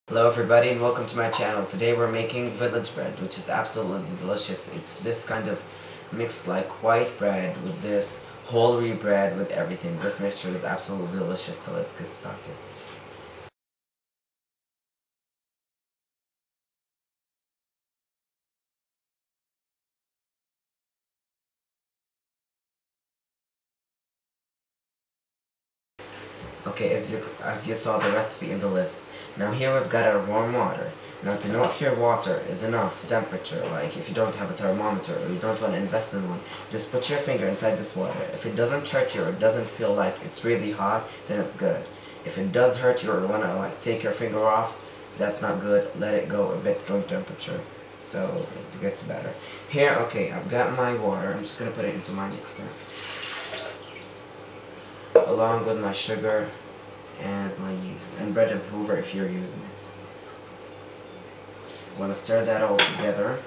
Hello everybody and welcome to my channel. Today we're making village bread, which is absolutely delicious. It's this kind of mixed like white bread with this whole wheat bread with everything. This mixture is absolutely delicious, so let's get started. Okay, as you saw the recipe in the list. Now here we've got our warm water. Now to know if your water is enough temperature, like if you don't have a thermometer or you don't want to invest in one, just put your finger inside this water. If it doesn't hurt you or it doesn't feel like it's really hot, then it's good. If it does hurt you or you want to like take your finger off, that's not good. Let it go a bit room temperature so it gets better. Here, okay, I've got my water. I'm just going to put it into my mixer, along with my sugar and my yeast and bread improver if you're using it. I want to stir that all together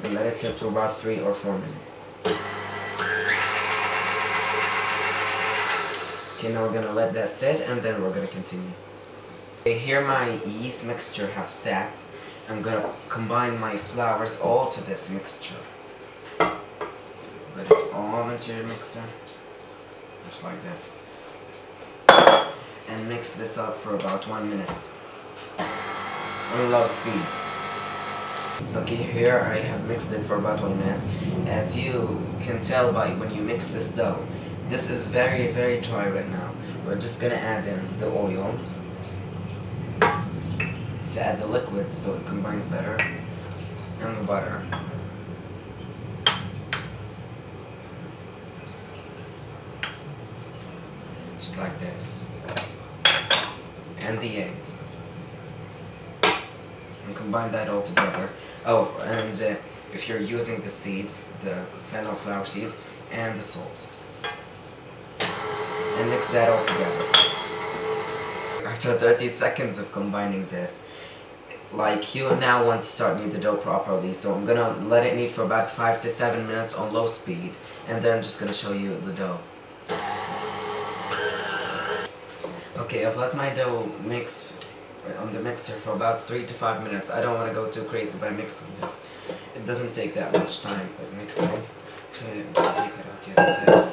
and let it sit for about 3 or 4 minutes. Okay, now we're going to let that sit and then we're going to continue. Okay, here my yeast mixture have sat. I'm going to combine my flours all to this mixture. Put it all into your mixer, just like this. And mix this up for about 1 minute on low speed. Okay, here I have mixed it for about 1 minute. As you can tell by when you mix this dough, this is very dry right now. We're just gonna add in the oil to add the liquid so it combines better, and the butter. Just like this. And the egg, and combine that all together. Oh, and if you're using the seeds, the fennel flower seeds, and the salt, and mix that all together. After 30 seconds of combining this, like you now want to start knead the dough properly, so I'm gonna let it knead for about 5 to 7 minutes on low speed, and then I'm just gonna show you the dough. Okay, I've let my dough mix on the mixer for about 3 to 5 minutes. I don't want to go too crazy by mixing this. It doesn't take that much time of mixing. Okay, just take it out using this.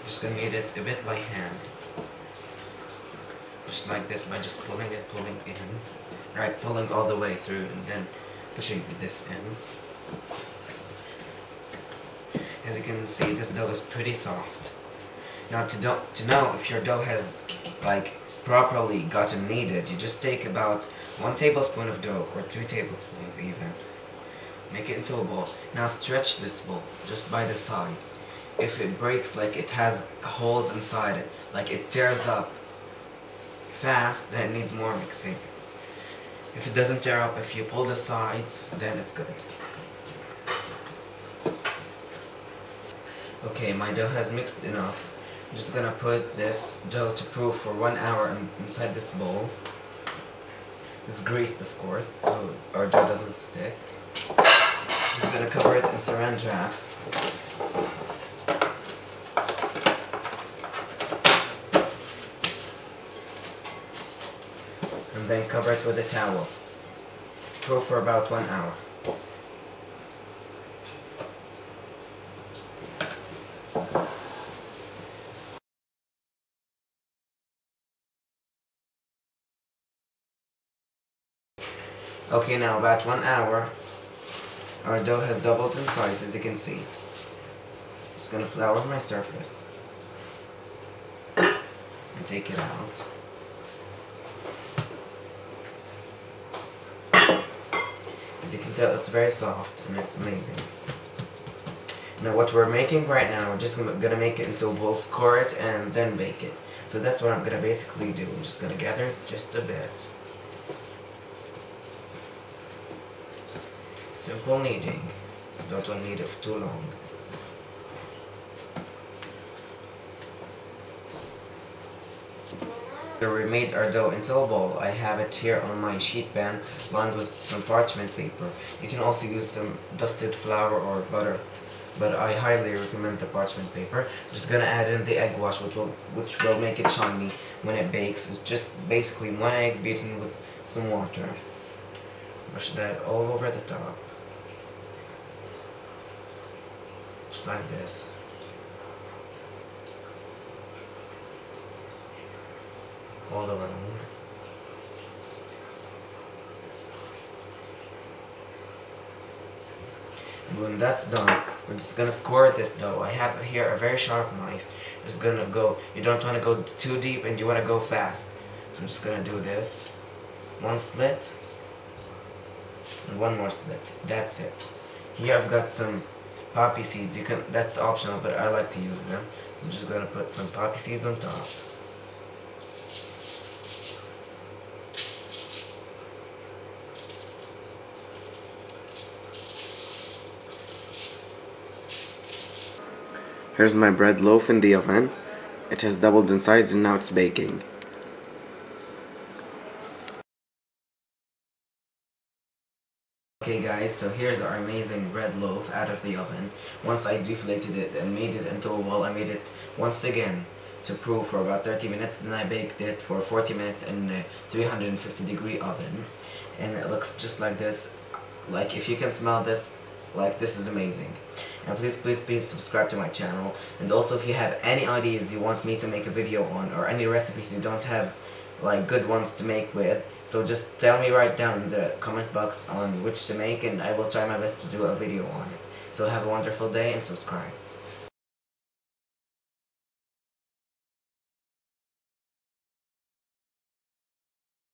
Just gonna knead it a bit by hand. Just like this, by just pulling in. Right, pulling all the way through and then pushing this in. As you can see, this dough is pretty soft. Now to know if your dough has like properly gotten kneaded, you just take about 1 tablespoon of dough, or 2 tablespoons even. Make it into a bowl. Now stretch this bowl just by the sides. If it breaks, like it has holes inside it, like it tears up fast, then it needs more mixing. If it doesn't tear up, if you pull the sides, then it's good. Okay, my dough has mixed enough. I'm just gonna put this dough to proof for 1 hour inside this bowl. It's greased, of course, so our dough doesn't stick. Just gonna cover it in saran wrap. And then cover it with a towel. Proof for about 1 hour. Okay, now about 1 hour, our dough has doubled in size, as you can see. Just gonna flour my surface and take it out. As you can tell, it's very soft and it's amazing. Now what we're making right now, we're just gonna make it into a bowl, score it, and then bake it. So that's what I'm gonna basically do. I'm just gonna gather it just a bit. Simple kneading. Don't want to knead it for too long. So we made our dough into a bowl. I have it here on my sheet pan lined with some parchment paper. You can also use some dusted flour or butter but I highly recommend the parchment paper. I'm just gonna add in the egg wash, which will make it shiny when it bakes. It's just basically one egg beaten with some water. Brush that all over the top, just like this. All around. And when that's done, we're just gonna score this dough. I have here a very sharp knife. Just gonna go, you don't wanna go too deep and you wanna go fast. So I'm just gonna do this. One slit and one more slit. That's it. Here I've got some poppy seeds. That's optional, but I like to use them. I'm just gonna put some poppy seeds on top. Here's my bread loaf in the oven. It has doubled in size and now it's baking. Okay guys, so here's our amazing bread loaf out of the oven. Once I deflated it and made it into a ball, I made it once again to proof for about 30 minutes. Then I baked it for 40 minutes in a 350-degree oven. And it looks just like this. Like, if you can smell this, like, this is amazing. And please subscribe to my channel. And also, if you have any ideas you want me to make a video on, or any recipes you don't have like good ones to make with, so just tell me right down in the comment box on which to make, and I will try my best to do a video on it. So have a wonderful day and subscribe.